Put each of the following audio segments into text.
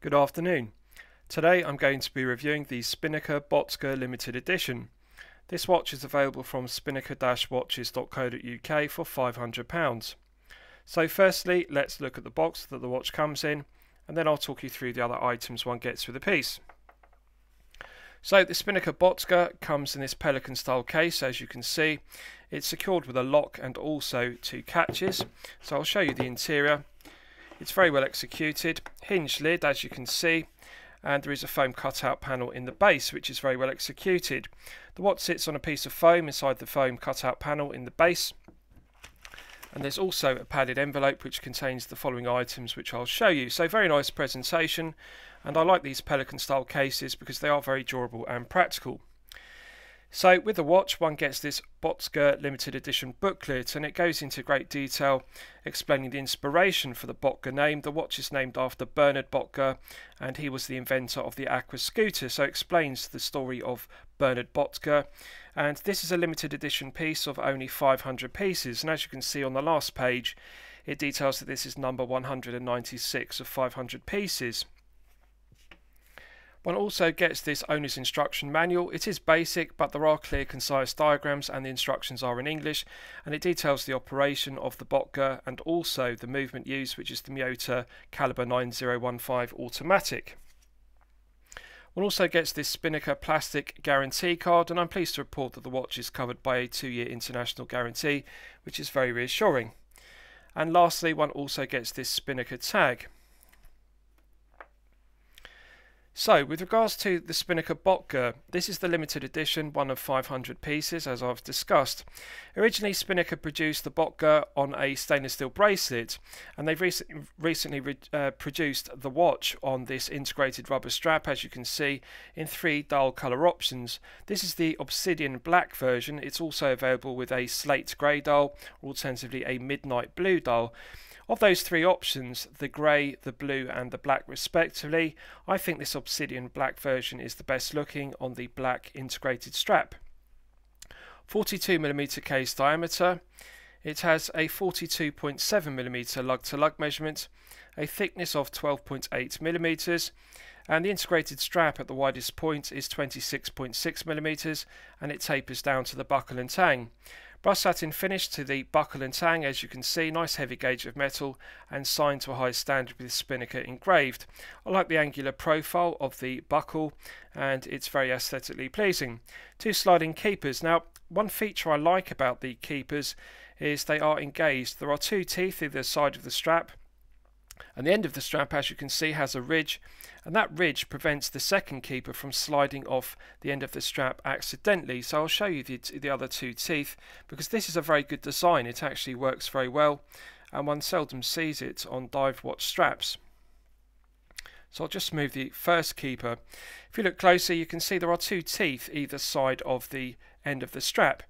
Good afternoon. Today I'm going to be reviewing the Spinnaker Boettger limited edition. This watch is available from spinnaker-watches.co.uk for £500. So firstly, let's look at the box that the watch comes in, and then I'll talk you through the other items one gets with the piece. So the Spinnaker Boettger comes in this pelican style case. As you can see, it's secured with a lock and also two catches. So I'll show you the interior. It's very well executed, hinged lid as you can see, and there is a foam cutout panel in the base which is very well executed. The watch sits on a piece of foam inside the foam cutout panel in the base, and there's also a padded envelope which contains the following items which I'll show you. So very nice presentation, and I like these pelican style cases because they are very durable and practical. So with the watch one gets this Boettger limited edition booklet, and it goes into great detail explaining the inspiration for the Boettger name. The watch is named after Bernard Boettger, and he was the inventor of the Aqua scooter, so it explains the story of Bernard Boettger. And this is a limited edition piece of only 500 pieces, and as you can see on the last page it details that this is number 196 of 500 pieces. One also gets this owner's instruction manual. It is basic, but there are clear, concise diagrams, and the instructions are in English, and it details the operation of the Boettger and also the movement used, which is the Miyota caliber 9015 automatic. One also gets this Spinnaker plastic guarantee card, and I'm pleased to report that the watch is covered by a 2-year international guarantee, which is very reassuring. And lastly, one also gets this Spinnaker tag. So, with regards to the Spinnaker Boettger, this is the limited edition, one of 500 pieces, as I've discussed. Originally, Spinnaker produced the Boettger on a stainless steel bracelet, and they've recently produced the watch on this integrated rubber strap, as you can see, in 3 dial colour options. This is the obsidian black version. It's also available with a slate grey dial, or alternatively a midnight blue dial. Of those 3 options, the grey, the blue and the black respectively, I think this obsidian black version is the best looking on the black integrated strap. 42mm case diameter, it has a 42.7mm lug to lug measurement, a thickness of 12.8mm, and the integrated strap at the widest point is 26.6mm, and it tapers down to the buckle and tang. Brushed satin finish to the buckle and tang, as you can see, nice heavy gauge of metal and signed to a high standard with Spinnaker engraved. I like the angular profile of the buckle and it's very aesthetically pleasing. 2 sliding keepers. Now, one feature I like about the keepers is they are engaged. There are 2 teeth either side of the strap, and the end of the strap, as you can see, has a ridge, and that ridge prevents the second keeper from sliding off the end of the strap accidentally. So I'll show you the other 2 teeth, because this is a very good design. It actually works very well, and one seldom sees it on dive watch straps. So I'll just move the first keeper. If you look closer, you can see there are 2 teeth either side of the end of the strap,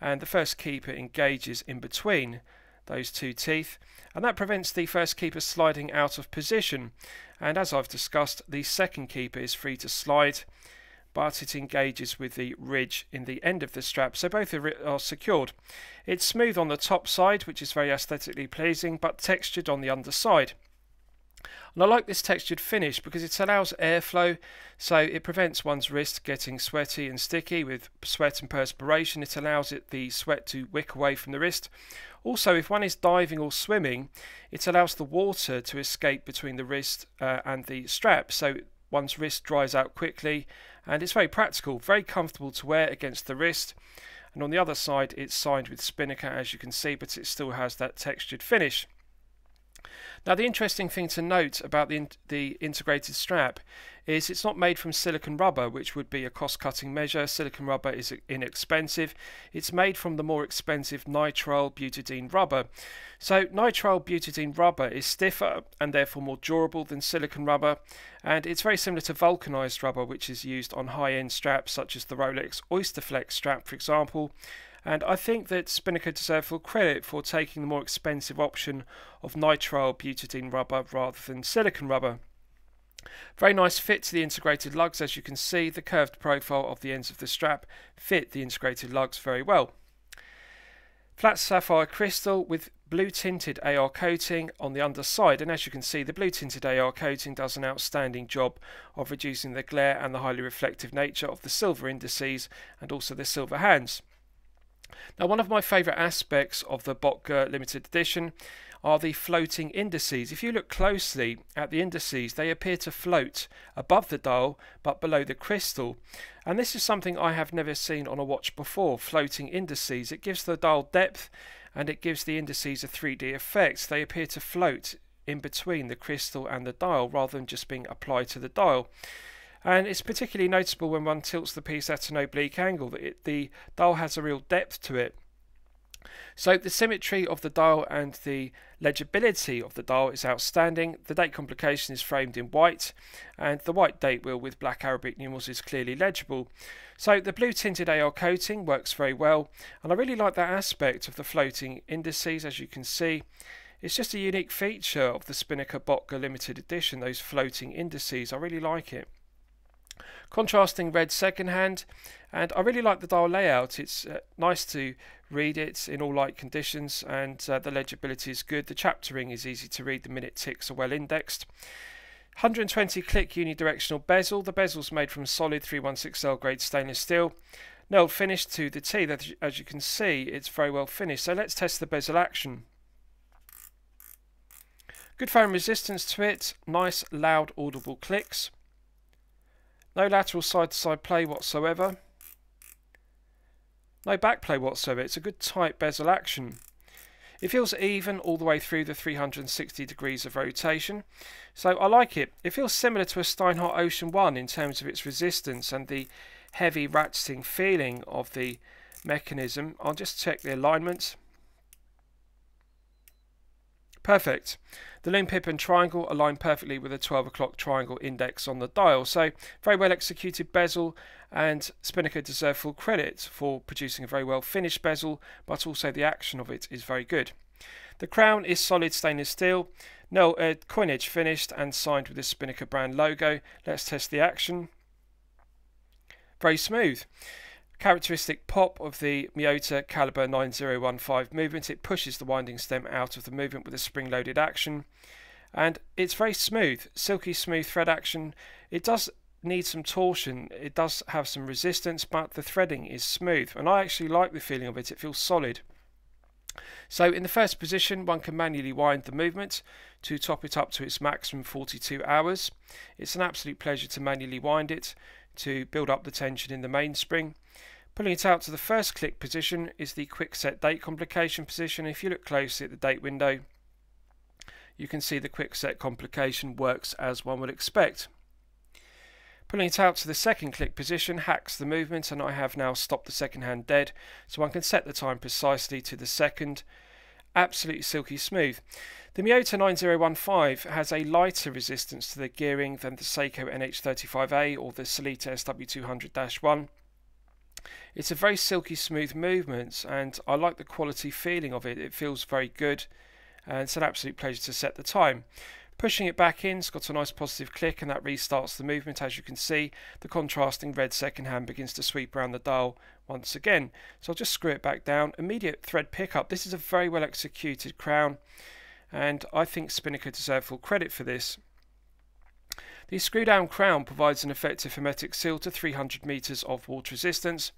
and the first keeper engages in between those 2 teeth, and that prevents the first keeper sliding out of position. And as I've discussed, the second keeper is free to slide, but it engages with the ridge in the end of the strap, so both are secured. It's smooth on the top side, which is very aesthetically pleasing, but textured on the underside. And I like this textured finish because it allows airflow, so it prevents one's wrist getting sweaty and sticky with sweat and perspiration. It allows the sweat to wick away from the wrist. Also, if one is diving or swimming, it allows the water to escape between the wrist and the strap, so one's wrist dries out quickly, and it's very practical, very comfortable to wear against the wrist. And on the other side, it's signed with Spinnaker, as you can see, but it still has that textured finish. Now, the interesting thing to note about the integrated strap is it's not made from silicon rubber, which would be a cost-cutting measure. Silicon rubber is inexpensive. It's made from the more expensive nitrile butadiene rubber. So nitrile butadiene rubber is stiffer and therefore more durable than silicon rubber, and it's very similar to vulcanized rubber, which is used on high-end straps such as the Rolex Oysterflex strap, for example. And I think that Spinnaker deserve full credit for taking the more expensive option of nitrile butadiene rubber rather than silicon rubber. Very nice fit to the integrated lugs. As you can see, the curved profile of the ends of the strap fit the integrated lugs very well. Flat sapphire crystal with blue tinted AR coating on the underside, and as you can see, the blue tinted AR coating does an outstanding job of reducing the glare and the highly reflective nature of the silver indices and also the silver hands. Now, one of my favourite aspects of the Boettger limited edition are the floating indices. If you look closely at the indices, they appear to float above the dial but below the crystal, and this is something I have never seen on a watch before. Floating indices, it gives the dial depth and it gives the indices a 3D effect. They appear to float in between the crystal and the dial rather than just being applied to the dial. And it's particularly noticeable when one tilts the piece at an oblique angle that the dial has a real depth to it. So the symmetry of the dial and the legibility of the dial is outstanding. The date complication is framed in white, and the white date wheel with black Arabic numerals is clearly legible. So the blue tinted AR coating works very well, and I really like that aspect of the floating indices. As you can see, it's just a unique feature of the Spinnaker Boettger limited edition, those floating indices. I really like it. Contrasting red secondhand, and I really like the dial layout. It's nice to read it in all light conditions, and the legibility is good. The chaptering is easy to read, the minute ticks are well indexed. 120 click unidirectional bezel. The bezel's made from solid 316L grade stainless steel, nailed finish to the T. That, as you can see, it's very well finished. So let's test the bezel action. Good foam resistance to it, nice loud audible clicks. No lateral side-to-side play whatsoever. No back play whatsoever. It's a good tight bezel action. It feels even all the way through the 360 degrees of rotation. So I like it. It feels similar to a Steinhardt Ocean 1 in terms of its resistance and the heavy ratcheting feeling of the mechanism. I'll just check the alignment. Perfect. The loom pip and triangle align perfectly with a 12 o'clock triangle index on the dial. So very well executed bezel, and Spinnaker deserve full credit for producing a very well finished bezel, but also the action of it is very good. The crown is solid stainless steel, no coinage finished and signed with the Spinnaker brand logo. Let's test the action. Very smooth. Characteristic pop of the Miyota caliber 9015 movement. It pushes the winding stem out of the movement with a spring-loaded action, and it's very smooth, silky smooth thread action. It does need some torsion, it does have some resistance, but the threading is smooth, and I actually like the feeling of it. It feels solid. So in the first position, one can manually wind the movement to top it up to its maximum 42 hours. It's an absolute pleasure to manually wind it to build up the tension in the mainspring. Pulling it out to the first click position is the quick set date complication position. If you look closely at the date window, you can see the quick set complication works as one would expect. Pulling it out to the second click position hacks the movement, and I have now stopped the second hand dead, so one can set the time precisely to the second. Absolutely silky smooth. The Miyota 9015 has a lighter resistance to the gearing than the Seiko NH35A or the Sellita SW200-1. It's a very silky smooth movement, and I like the quality feeling of it. It feels very good, and it's an absolute pleasure to set the time. Pushing it back in, it's got a nice positive click, and that restarts the movement. As you can see, the contrasting red second hand begins to sweep around the dial once again. So I'll just screw it back down. Immediate thread pickup. This is a very well executed crown, and I think Spinnaker deserve full credit for this. The screw down crown provides an effective hermetic seal to 300 meters of water resistance,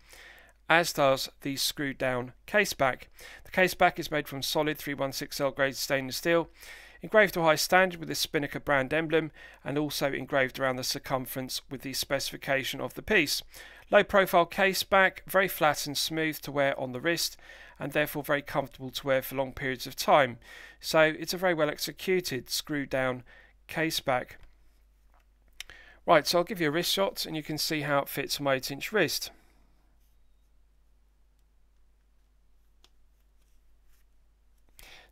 as does the screwed down case back. The case back is made from solid 316L grade stainless steel, engraved to a high standard with the Spinnaker brand emblem, and also engraved around the circumference with the specification of the piece. Low profile case back, very flat and smooth to wear on the wrist, and therefore very comfortable to wear for long periods of time. So it's a very well executed screw down case back. Right, so I'll give you a wrist shot and you can see how it fits on my 8-inch wrist.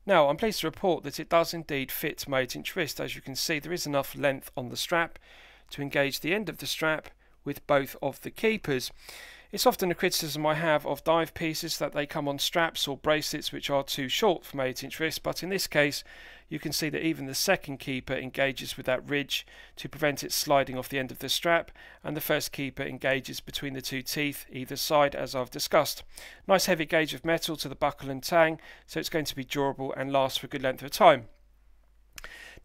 Now, I'm pleased to report that it does indeed fit my 8-inch wrist. As you can see, there is enough length on the strap to engage the end of the strap with both of the keepers. It's often a criticism I have of dive pieces that they come on straps or bracelets which are too short for my 8-inch wrist, but in this case you can see that even the second keeper engages with that ridge to prevent it sliding off the end of the strap, and the first keeper engages between the two teeth either side, as I've discussed. Nice heavy gauge of metal to the buckle and tang, so it's going to be durable and last for a good length of time.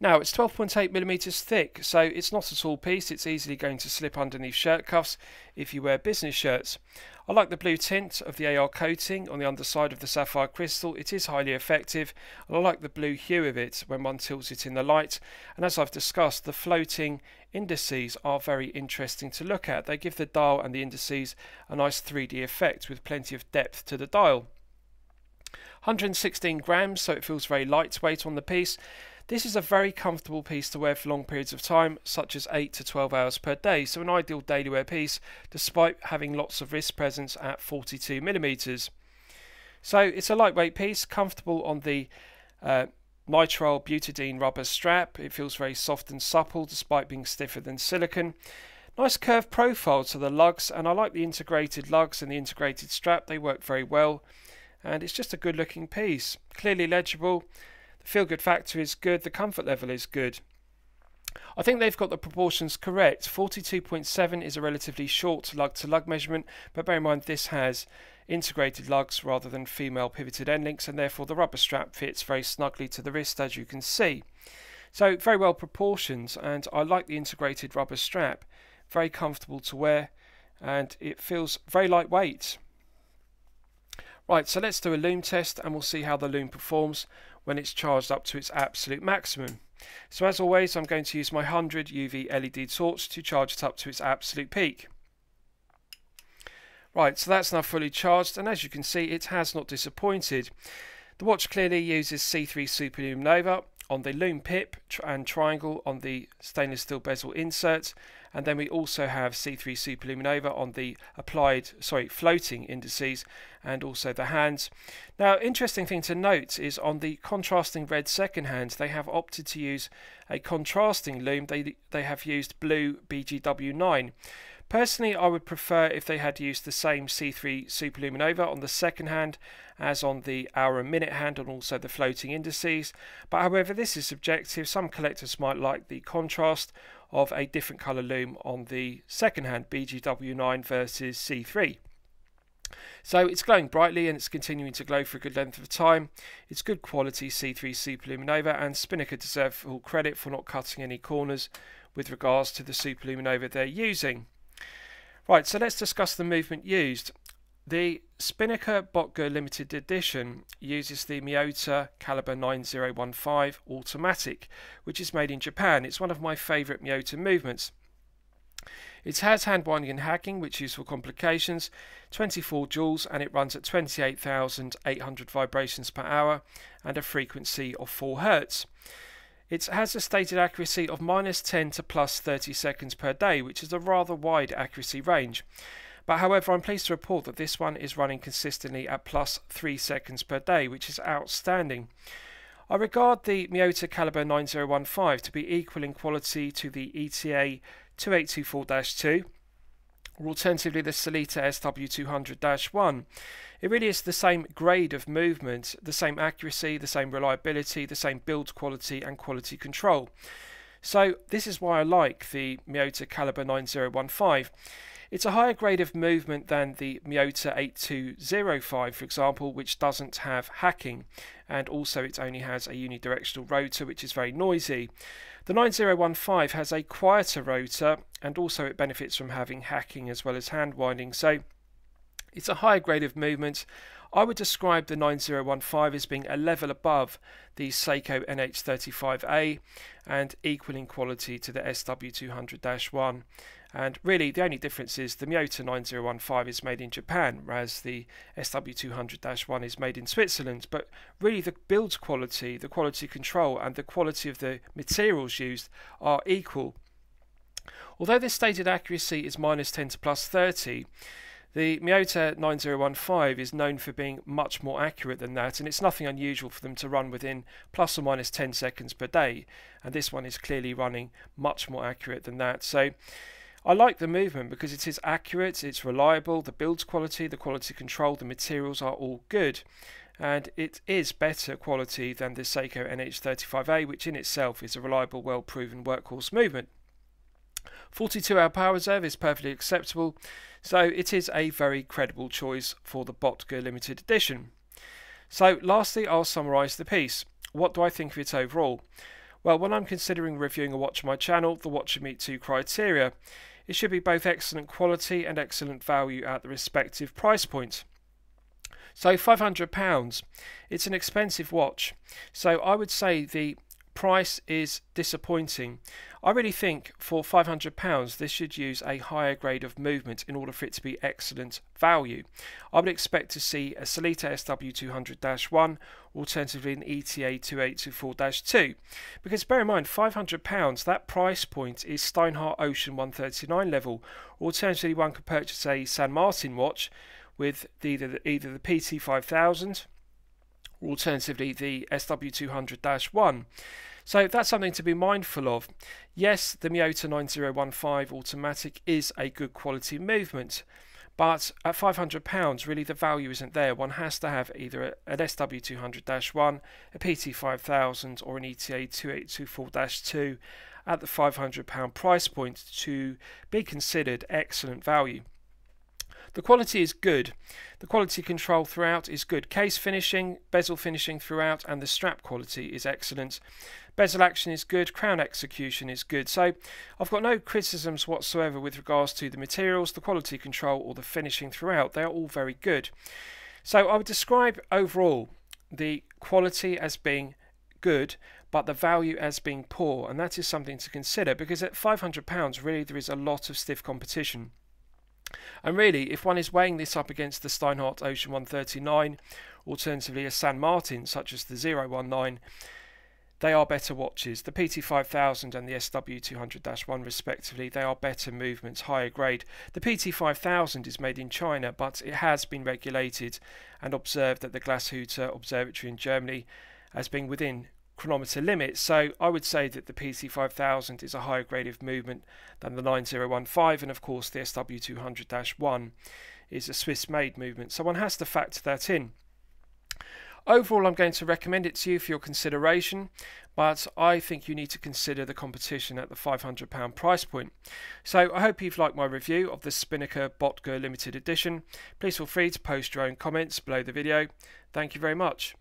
Now, it's 12.8mm thick, so it's not a tall piece. It's easily going to slip underneath shirt cuffs if you wear business shirts. I like the blue tint of the AR coating on the underside of the sapphire crystal. It is highly effective, and I like the blue hue of it when one tilts it in the light. And as I've discussed, the floating indices are very interesting to look at. They give the dial and the indices a nice 3D effect with plenty of depth to the dial. 116 grams, so it feels very lightweight on the piece. This is a very comfortable piece to wear for long periods of time, such as 8 to 12 hours per day, so an ideal daily wear piece despite having lots of wrist presence at 42mm. So it's a lightweight piece, comfortable on the nitrile butadiene rubber strap. It feels very soft and supple despite being stiffer than silicone. Nice curved profile to the lugs, and I like the integrated lugs and the integrated strap. They work very well, and it's just a good looking piece. Clearly legible. The feel good factor is good, the comfort level is good. I think they've got the proportions correct. 42.7 is a relatively short lug to lug measurement, but bear in mind this has integrated lugs rather than female pivoted end links, and therefore the rubber strap fits very snugly to the wrist, as you can see. So very well proportioned, and I like the integrated rubber strap. Very comfortable to wear, and it feels very lightweight. Right, so let's do a lume test and we'll see how the lume performs when it's charged up to its absolute maximum. So as always, I'm going to use my 100 UV LED torch to charge it up to its absolute peak. Right, so that's now fully charged, and as you can see, it has not disappointed. The watch clearly uses C3 Superluminova on the lume pip and triangle on the stainless steel bezel insert, and then we also have C3 Superluminova on the floating indices and also the hands. Now, interesting thing to note is on the contrasting red second hand, they have opted to use a contrasting lume. They have used blue BGW9. Personally, I would prefer if they had used the same C3 Superluminova on the second hand as on the hour and minute hand and also the floating indices. But however, this is subjective. Some collectors might like the contrast of a different colour lume on the second hand BGW9 versus C3. So it's glowing brightly and it's continuing to glow for a good length of time. It's good quality C3 Superluminova, and Spinnaker deserve full credit for not cutting any corners with regards to the Superluminova they're using. Right, so let's discuss the movement used. The Spinnaker Boettger limited edition uses the Miyota caliber 9015 automatic, which is made in Japan. It's one of my favourite Miyota movements. It has hand winding and hacking, which is useful complications, 24 joules, and it runs at 28,800 vibrations per hour and a frequency of 4 Hz. It has a stated accuracy of -10 to +30 seconds per day, which is a rather wide accuracy range. But however, I'm pleased to report that this one is running consistently at +3 seconds per day, which is outstanding. I regard the Miyota caliber 9015 to be equal in quality to the ETA 2824-2, or alternatively the Sellita SW200-1. It really is the same grade of movement, the same accuracy, the same reliability, the same build quality and quality control. So this is why I like the Miyota caliber 9015. It's a higher grade of movement than the Miyota 8205, for example, which doesn't have hacking, and also it only has a unidirectional rotor, which is very noisy. The 9015 has a quieter rotor, and also it benefits from having hacking as well as hand winding, so it's a higher grade of movement. I would describe the 9015 as being a level above the Seiko NH35A and equal in quality to the SW200-1. And really the only difference is the Miyota 9015 is made in Japan, whereas the SW200-1 is made in Switzerland. But really the build quality, the quality control and the quality of the materials used are equal. Although the stated accuracy is -10 to +30, the Miyota 9015 is known for being much more accurate than that, and it's nothing unusual for them to run within ±10 seconds per day, and this one is clearly running much more accurate than that. So I like the movement because it is accurate, it's reliable, the build quality, the quality control, the materials are all good. And it is better quality than the Seiko NH35A, which in itself is a reliable, well-proven workhorse movement. 42-hour power reserve is perfectly acceptable, so it is a very credible choice for the Boettger limited edition. So lastly, I'll summarise the piece. What do I think of it overall? Well, when I'm considering reviewing a watch on my channel, the watch should meet two criteria. It should be both excellent quality and excellent value at the respective price point. So £500, it's an expensive watch. So I would say the price is disappointing. I really think for £500 this should use a higher grade of movement in order for it to be excellent value. I would expect to see a Sellita SW200-1, alternatively an ETA 2824-2, because bear in mind £500, that price point is Steinhardt Ocean 139 level. Alternatively, one could purchase a San Martin watch with either the PT5000 or alternatively the SW200-1. So that's something to be mindful of. Yes, the Miyota 9015 automatic is a good quality movement, but at £500 really the value isn't there. One has to have either an SW200-1, a PT5000 or an ETA 2824-2 at the £500 price point to be considered excellent value. The quality is good. The quality control throughout is good. Case finishing, bezel finishing throughout, and the strap quality is excellent. Bezel action is good. Crown execution is good. So I've got no criticisms whatsoever with regards to the materials, the quality control, or the finishing throughout. They are all very good. So I would describe overall the quality as being good, but the value as being poor, and that is something to consider because at £500 really there is a lot of stiff competition. And really, if one is weighing this up against the Steinhardt Ocean 139, alternatively a San Martin such as the 019, they are better watches. The PT5000 and the SW200-1 respectively, they are better movements, higher grade. The PT5000 is made in China, but it has been regulated and observed at the Glashütte Observatory in Germany as being within chronometer limits, so I would say that the PT5000 is a higher grade of movement than the 9015, and of course the SW200-1 is a Swiss made movement, so one has to factor that in. Overall, I'm going to recommend it to you for your consideration, but I think you need to consider the competition at the £500 price point. So I hope you've liked my review of the Spinnaker Boettger limited edition. Please feel free to post your own comments below the video. Thank you very much.